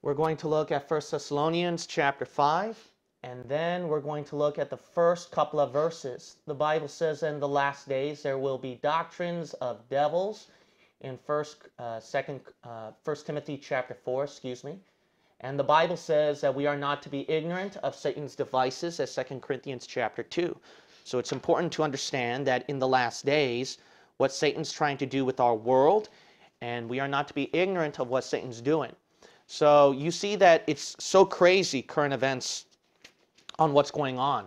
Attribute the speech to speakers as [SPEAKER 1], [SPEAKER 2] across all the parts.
[SPEAKER 1] We're going to look at 1 Thessalonians chapter 5, and then we're going to look at the first couple of verses. The Bible says in the last days there will be doctrines of devils in 1 Timothy chapter 4, And the Bible says that we are not to be ignorant of Satan's devices, as 2 Corinthians chapter 2. So it's important to understand that in the last days, what Satan's trying to do with our world, and we are not to be ignorant of what Satan's doing. So you see that it's so crazy, current events, on what's going on.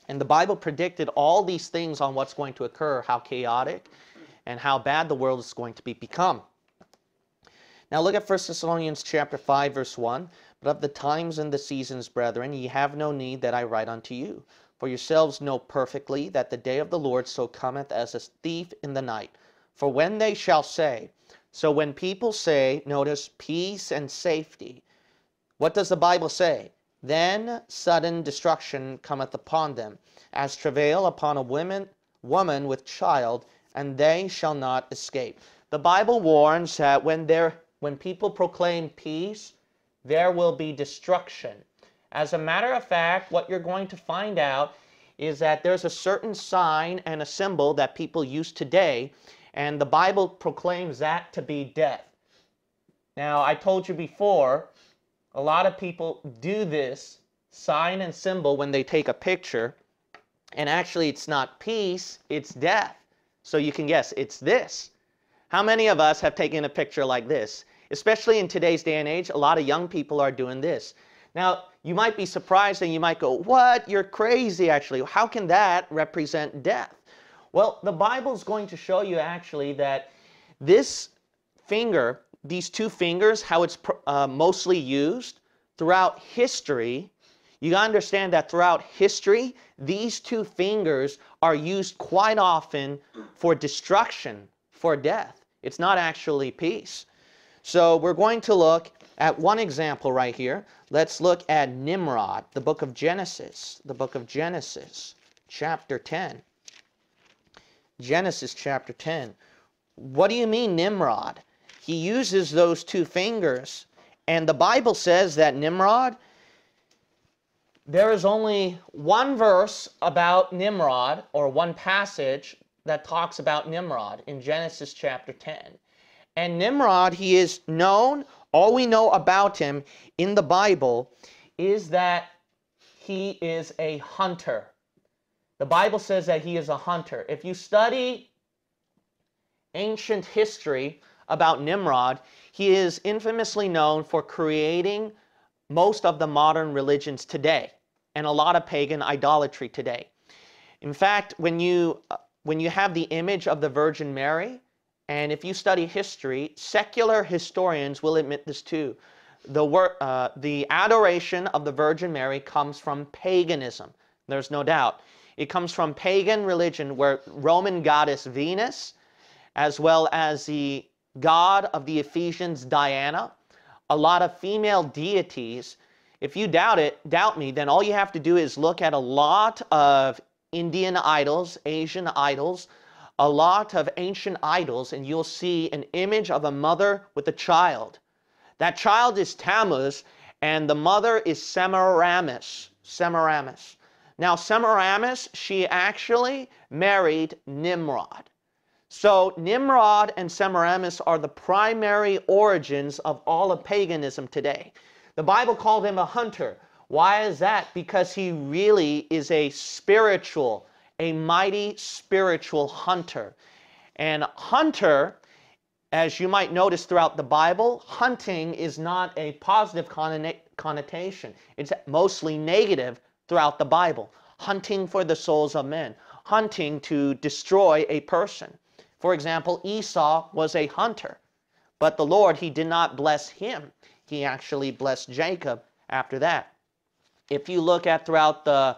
[SPEAKER 1] And the Bible predicted all these things on what's going to occur, how chaotic and how bad the world is going to become. Now look at 1 Thessalonians chapter 5, verse 1. But of the times and the seasons, brethren, ye have no need that I write unto you. For yourselves know perfectly that the day of the Lord so cometh as a thief in the night. For when they shall say, so when people say, notice, peace and safety, what does the Bible say? Then sudden destruction cometh upon them, as travail upon a woman with child, and they shall not escape. The Bible warns that when people proclaim peace, there will be destruction. As a matter of fact, what you're going to find out is that there's a certain sign and a symbol that people use today, and the Bible proclaims that to be death. Now, I told you before, a lot of people do this sign and symbol when they take a picture, and actually it's not peace, it's death. So you can guess, it's this. How many of us have taken a picture like this? Especially in today's day and age, a lot of young people are doing this. Now, you might be surprised and you might go, what? You're crazy, actually. How can that represent death? Well, the Bible's going to show you actually that this finger, these two fingers, how it's mostly used throughout history. You got to understand that throughout history, these two fingers are used quite often for destruction, for death. It's not actually peace. So we're going to look at one example right here. Let's look at Nimrod, the book of Genesis. The book of Genesis, chapter 10. Genesis chapter 10. What do you mean Nimrod? He uses those two fingers. And the Bible says that Nimrod, there is only one verse about Nimrod, or one passage that talks about Nimrod in Genesis chapter 10. And Nimrod, he is known, all we know about him in the Bible is that he is a hunter. The Bible says that he is a hunter. If you study ancient history about Nimrod, he is infamously known for creating most of the modern religions today and a lot of pagan idolatry today. In fact, when you have the image of the Virgin Mary, and if you study history, secular historians will admit this too. The adoration of the Virgin Mary comes from paganism. There's no doubt. It comes from pagan religion where Roman goddess Venus, as well as the god of the Ephesians Diana, a lot of female deities. If you doubt me, then all you have to do is look at a lot of Indian idols, Asian idols, a lot of ancient idols, and you'll see an image of a mother with a child. That child is Tammuz, and the mother is Semiramis. Semiramis. Now, Semiramis, she actually married Nimrod. So Nimrod and Semiramis are the primary origins of all of paganism today. The Bible called him a hunter. Why is that? Because he really is a mighty spiritual hunter. And hunter, as you might notice throughout the Bible, hunting is not a positive connotation. It's mostly negative throughout the Bible. Hunting for the souls of men. Hunting to destroy a person. For example, Esau was a hunter. But the Lord, he did not bless him. He actually blessed Jacob after that. If you look at throughout the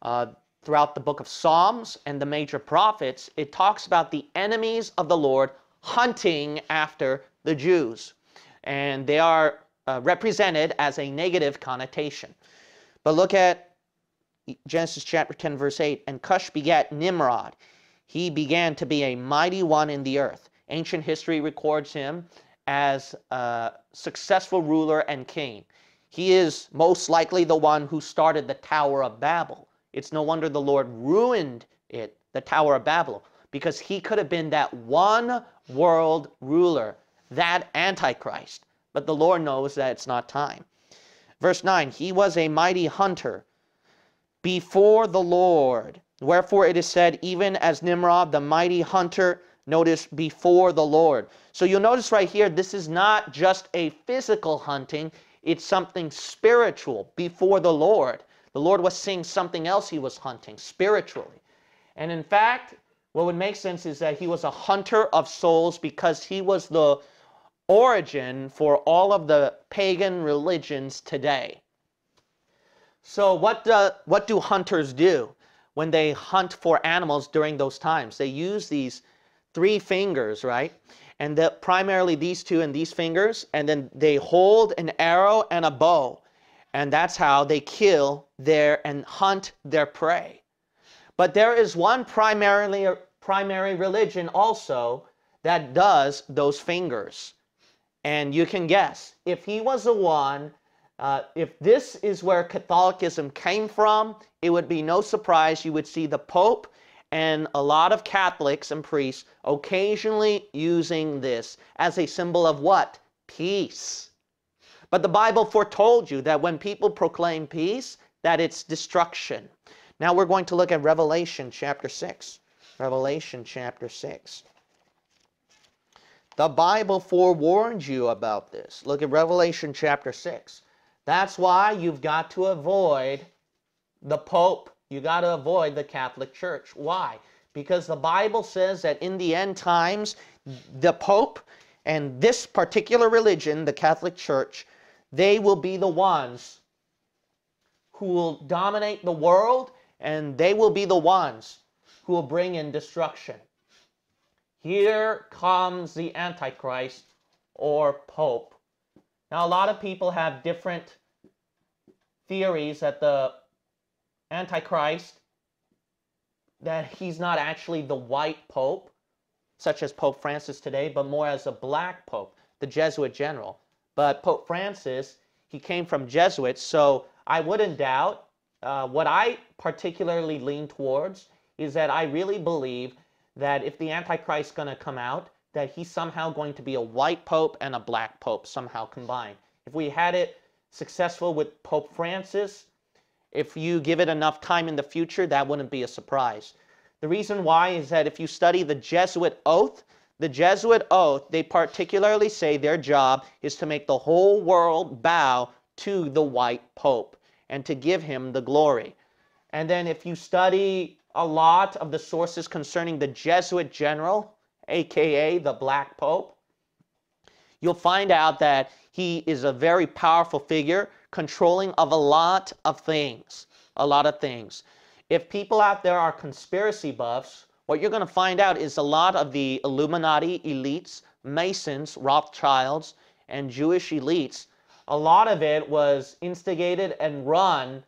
[SPEAKER 1] book of Psalms and the major prophets, it talks about the enemies of the Lord hunting after the Jews. And they are represented as a negative connotation. But look at Genesis chapter 10, verse 8. And Cush begat Nimrod. He began to be a mighty one in the earth. Ancient history records him as a successful ruler and king. He is most likely the one who started the Tower of Babel. It's no wonder the Lord ruined it, the Tower of Babel, because he could have been that one world ruler, that Antichrist. But the Lord knows that it's not time. Verse 9, he was a mighty hunter before the Lord. Wherefore it is said, even as Nimrod, the mighty hunter, notice, before the Lord. So you'll notice right here, this is not just a physical hunting, it's something spiritual before the Lord. The Lord was seeing something else he was hunting spiritually. And in fact, what would make sense is that he was a hunter of souls because he was the origin for all of the pagan religions today. So what do hunters do when they hunt for animals during those times? They use these 3 fingers, right? And primarily these 2 and these fingers, and then they hold an arrow and a bow. And that's how they kill and hunt their prey. But there is one primary religion also that does those fingers. And you can guess, if he was the one, if this is where Catholicism came from, it would be no surprise you would see the Pope and a lot of Catholics and priests occasionally using this as a symbol of what? Peace. But the Bible foretold you that when people proclaim peace, that it's destruction. Now we're going to look at Revelation chapter 6. Revelation chapter 6. The Bible forewarns you about this. Look at Revelation chapter 6. That's why you've got to avoid the Pope. You got to avoid the Catholic Church. Why? Because the Bible says that in the end times, the Pope and this particular religion, the Catholic Church, they will be the ones who will dominate the world, and they will be the ones who will bring in destruction. Here comes the Antichrist or Pope. Now, a lot of people have different theories that the Antichrist, that he's not actually the white Pope, such as Pope Francis today, but more as a black Pope, the Jesuit general. But Pope Francis, he came from Jesuits, so I wouldn't doubt. What I particularly lean towards is that I really believe that if the Antichrist is going to come out, that he's somehow going to be a white Pope and a black Pope somehow combined. If we had it successful with Pope Francis, if you give it enough time in the future, that wouldn't be a surprise. The reason why is that if you study the Jesuit oath, they particularly say their job is to make the whole world bow to the white Pope and to give him the glory. And then if you study a lot of the sources concerning the Jesuit general, aka the Black Pope, you'll find out that he is a very powerful figure controlling of a lot of things. If people out there are conspiracy buffs, what you're going to find out is a lot of the Illuminati elites, Masons, Rothschilds, and Jewish elites, a lot of it was instigated and run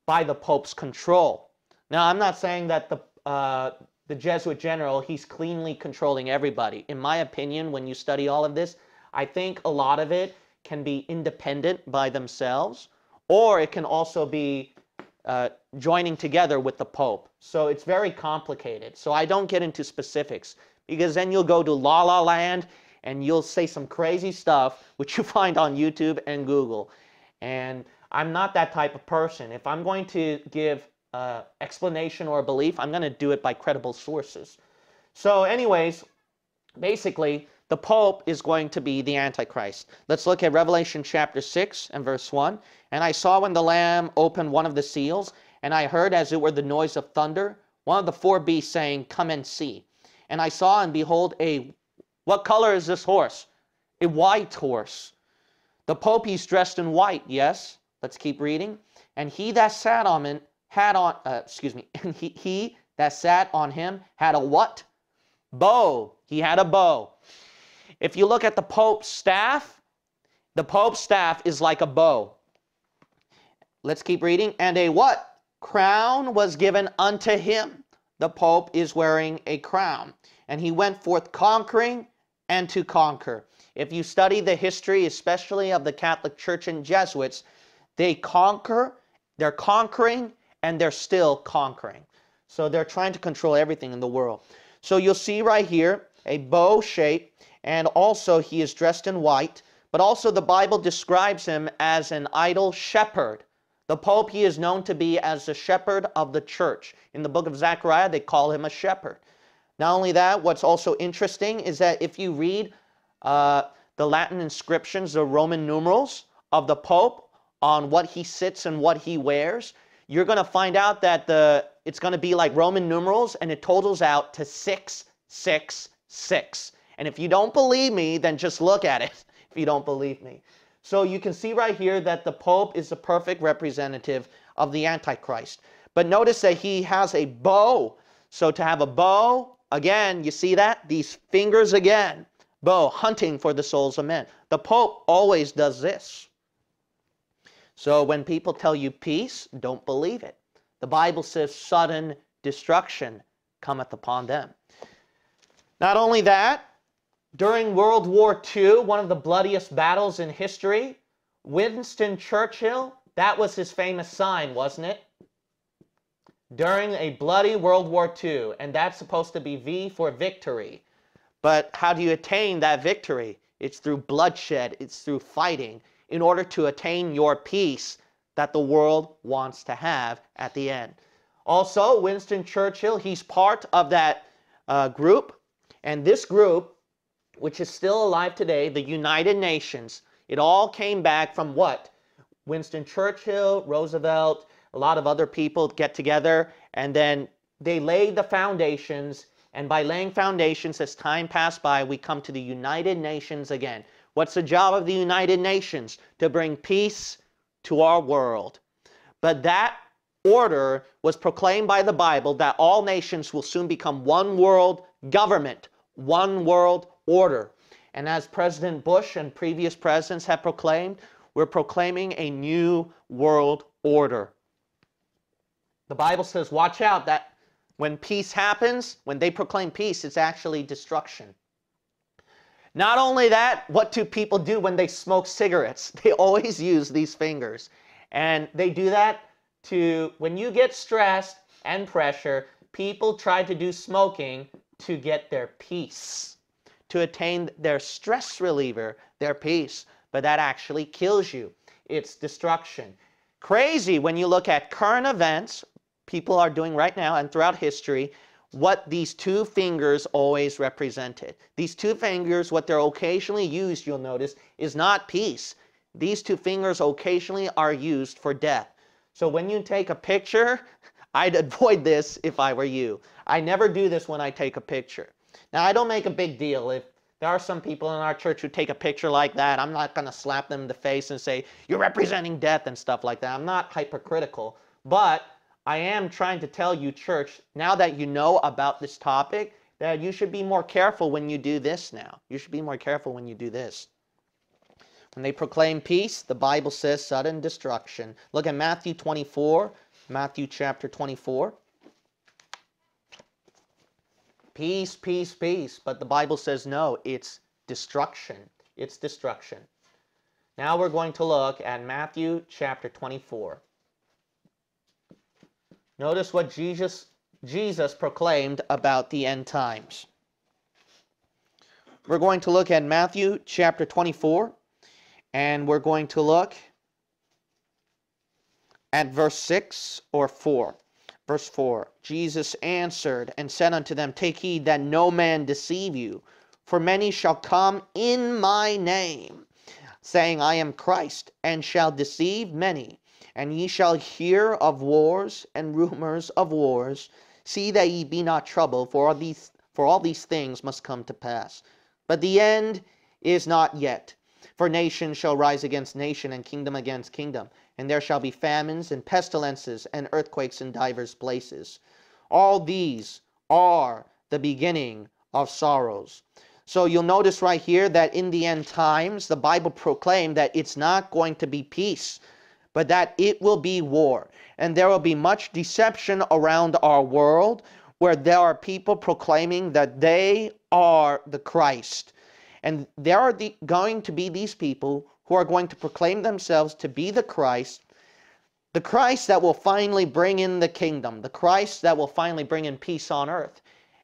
[SPEAKER 1] by the Pope's control. Now, I'm not saying that the Jesuit general, he's cleanly controlling everybody. In my opinion, when you study all of this, I think a lot of it can be independent by themselves, or it can also be joining together with the Pope. So it's very complicated. So I don't get into specifics, because then you'll go to La La Land and you'll say some crazy stuff, which you find on YouTube and Google. And I'm not that type of person. If I'm going to give explanation or a belief, I'm going to do it by credible sources. So anyways, basically, the Pope is going to be the Antichrist. Let's look at Revelation chapter 6 and verse 1. And I saw when the Lamb opened one of the seals, and I heard as it were the noise of thunder, one of the 4 beasts saying, "Come and see." And I saw, and behold, what color is this horse? A white horse. The Pope, he's dressed in white, yes. Let's keep reading. And he that sat on him and he that sat on him had a what? Bow. He had a bow. If you look at the Pope's staff is like a bow. Let's keep reading. And a what? Crown was given unto him. The Pope is wearing a crown. And he went forth conquering and to conquer. If you study the history, especially of the Catholic Church and Jesuits, they conquer, they're conquering, and they're still conquering. So they're trying to control everything in the world. So you'll see right here a bow shape, and also he is dressed in white, but also the Bible describes him as an idol shepherd. The Pope, he is known to be as the shepherd of the church. In the book of Zechariah, they call him a shepherd. Not only that, what's also interesting is that if you read the Latin inscriptions, the Roman numerals of the Pope on what he sits and what he wears, you're going to find out that it's going to be like Roman numerals, and it totals out to 666. And if you don't believe me, then just look at it if you don't believe me. So you can see right here that the Pope is the perfect representative of the Antichrist. But notice that he has a bow. So to have a bow, again, you see that? These fingers again. Bow, hunting for the souls of men. The Pope always does this. So when people tell you peace, don't believe it. The Bible says sudden destruction cometh upon them. Not only that, during World War II, one of the bloodiest battles in history, Winston Churchill, that was his famous sign, wasn't it? During a bloody World War II, and that's supposed to be V for victory. But how do you attain that victory? It's through bloodshed, it's through fighting, in order to attain your peace that the world wants to have at the end. Also, Winston Churchill, he's part of that group, and this group, which is still alive today, the United Nations, it all came back from what? Winston Churchill, Roosevelt, a lot of other people get together, and then they laid the foundations, and by laying foundations, as time passed by, we come to the United Nations again. What's the job of the United Nations? To bring peace to our world. But that order was proclaimed by the Bible that all nations will soon become one world government, one world order. And as President Bush and previous presidents have proclaimed, we're proclaiming a new world order. The Bible says, watch out, that when peace happens, when they proclaim peace, it's actually destruction. Not only that, what do people do when they smoke cigarettes? They always use these fingers. And they do that to, when you get stressed and pressure, people try to do smoking to get their peace, to attain their stress reliever, their peace. But that actually kills you. It's destruction. Crazy when you look at current events, people are doing right now and throughout history, what these two fingers always represented. These two fingers, what they're occasionally used, you'll notice, is not peace. These two fingers occasionally are used for death. So when you take a picture, I'd avoid this if I were you. I never do this when I take a picture. Now, I don't make a big deal. If there are some people in our church who take a picture like that, I'm not going to slap them in the face and say, you're representing death and stuff like that. I'm not hypercritical, but I am trying to tell you, church, now that you know about this topic, that you should be more careful when you do this now. You should be more careful when you do this. When they proclaim peace, the Bible says sudden destruction. Look at Matthew 24, Matthew chapter 24. Peace, peace, peace. But the Bible says no, it's destruction. It's destruction. Now we're going to look at Matthew chapter 24. Notice what Jesus proclaimed about the end times. We're going to look at Matthew chapter 24, and we're going to look at verse 6 or 4. Verse 4, Jesus answered and said unto them, take heed that no man deceive you, for many shall come in my name, saying, I am Christ, and shall deceive many. And ye shall hear of wars and rumors of wars. See that ye be not troubled, for all these things must come to pass. But the end is not yet. For nation shall rise against nation, and kingdom against kingdom. And there shall be famines and pestilences and earthquakes in divers places. All these are the beginning of sorrows. So you'll notice right here that in the end times, the Bible proclaimed that it's not going to be peace, but that it will be war. And there will be much deception around our world, where there are people proclaiming that they are the Christ. And there are going to be these people who are going to proclaim themselves to be the Christ that will finally bring in the kingdom, the Christ that will finally bring in peace on earth.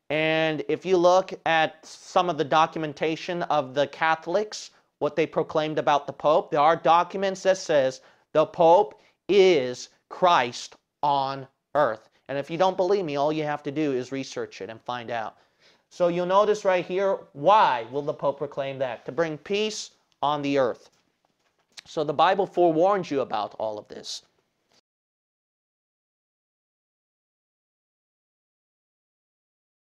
[SPEAKER 1] And if you look at some of the documentation of the Catholics, what they proclaimed about the Pope, there are documents that says the Pope is Christ on earth. And if you don't believe me, all you have to do is research it and find out. So you'll notice right here, why will the Pope proclaim that? To bring peace on the earth. So the Bible forewarns you about all of this.